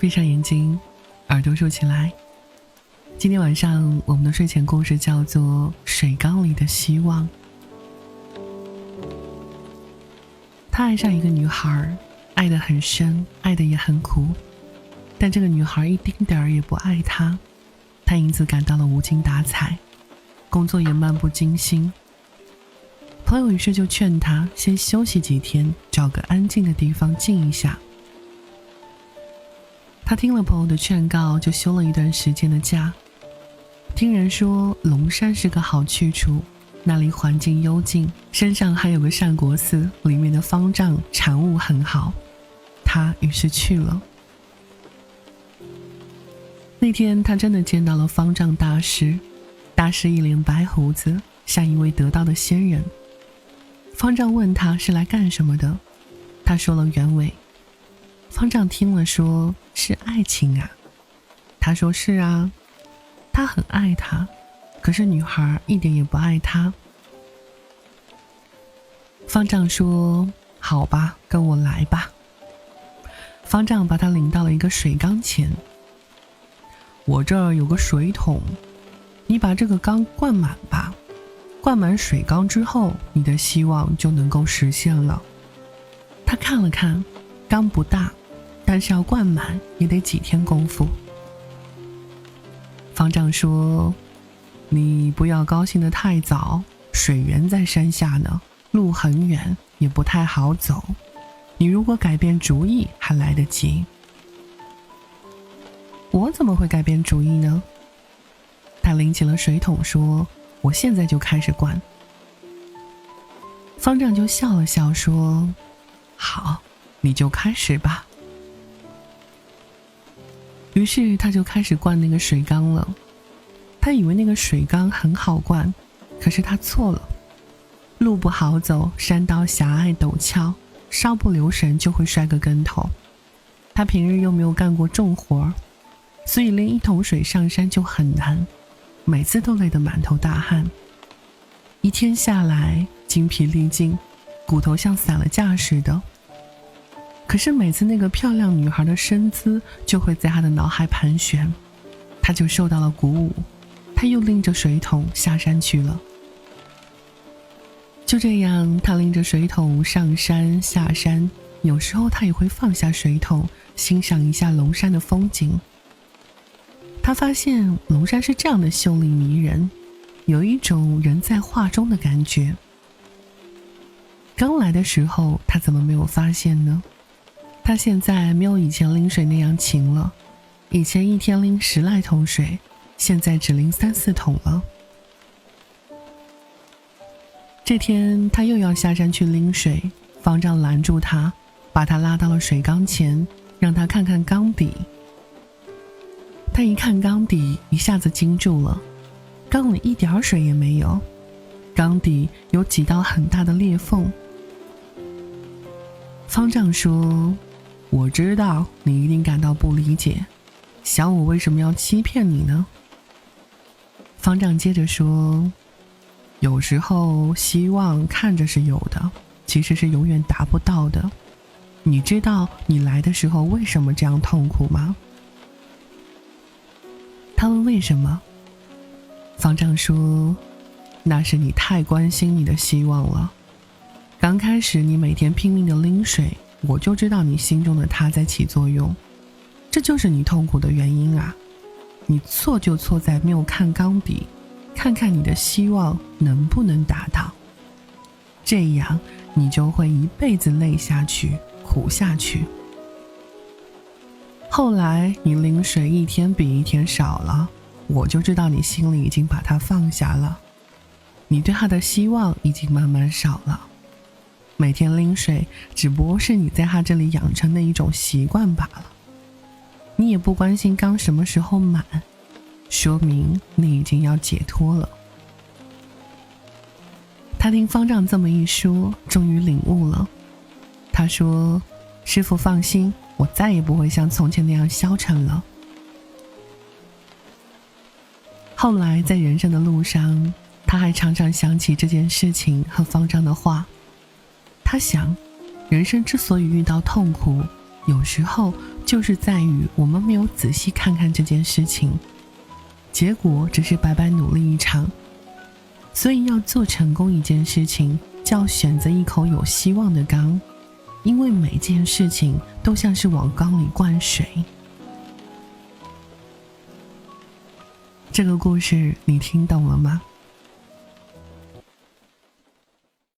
闭上眼睛，耳朵竖起来。今天晚上我们的睡前故事叫做《水缸里的希望》。他爱上一个女孩，爱得很深，爱得也很苦，但这个女孩一丁点儿也不爱他，他因此感到了无精打采，工作也漫不经心。朋友于是就劝他先休息几天，找个安静的地方静一下。他听了朋友的劝告，就休了一段时间的假。听人说龙山是个好去处，那里环境幽静，山上还有个善国寺，里面的方丈禅悟很好。他于是去了。那天他真的见到了方丈大师，大师一脸白胡子，像一位得道的仙人。方丈问他是来干什么的，他说了原委。方丈听了说，是爱情啊。他说是啊，他很爱她，可是女孩一点也不爱他。方丈说，好吧，跟我来吧。方丈把他领到了一个水缸前。我这儿有个水桶，你把这个缸灌满吧，灌满水缸之后，你的希望就能够实现了。他看了看，缸不大，但是要灌满也得几天功夫。方丈说，你不要高兴得太早，水源在山下呢，路很远，也不太好走，你如果改变主意还来得及。我怎么会改变主意呢？他拎起了水桶说，我现在就开始灌。方丈就笑了笑说，好，你就开始吧。于是他就开始灌那个水缸了。他以为那个水缸很好灌，可是他错了。路不好走，山道狭隘陡峭，稍不留神就会摔个跟头。他平日又没有干过重活，所以拎一桶水上山就很难，每次都累得满头大汗。一天下来精疲力尽，骨头像散了架似的。可是每次那个漂亮女孩的身姿就会在他的脑海盘旋，他就受到了鼓舞，他又拎着水桶下山去了。就这样，他拎着水桶上山下山，有时候他也会放下水桶，欣赏一下龙山的风景。他发现龙山是这样的秀丽迷人，有一种人在画中的感觉。刚来的时候他怎么没有发现呢？他现在没有以前拎水那样勤了，以前一天拎10来桶水，现在只拎3、4桶了。这天他又要下山去拎水，方丈拦住他，把他拉到了水缸前，让他看看缸底。他一看缸底，一下子惊住了，缸里一点水也没有，缸底有几道很大的裂缝。方丈说，我知道你一定感到不理解，想我为什么要欺骗你呢？方丈接着说，有时候希望看着是有的，其实是永远达不到的。你知道你来的时候为什么这样痛苦吗？他问为什么？方丈说，那是你太关心你的希望了。刚开始你每天拼命的拎水，我就知道你心中的他在起作用，这就是你痛苦的原因啊！你错就错在没有看缸底，看看你的希望能不能达到，这样你就会一辈子累下去，苦下去。后来你拎水一天比一天少了，我就知道你心里已经把它放下了，你对他的希望已经慢慢少了。每天拎水只不过是你在他这里养成的一种习惯罢了，你也不关心缸什么时候满，说明你已经要解脱了。他听方丈这么一说，终于领悟了。他说，师父放心，我再也不会像从前那样消沉了。后来在人生的路上，他还常常想起这件事情和方丈的话。他想，人生之所以遇到痛苦，有时候就是在于我们没有仔细看看这件事情，结果只是白白努力一场。所以要做成功一件事情，就要选择一口有希望的缸，因为每件事情都像是往缸里灌水。这个故事你听懂了吗？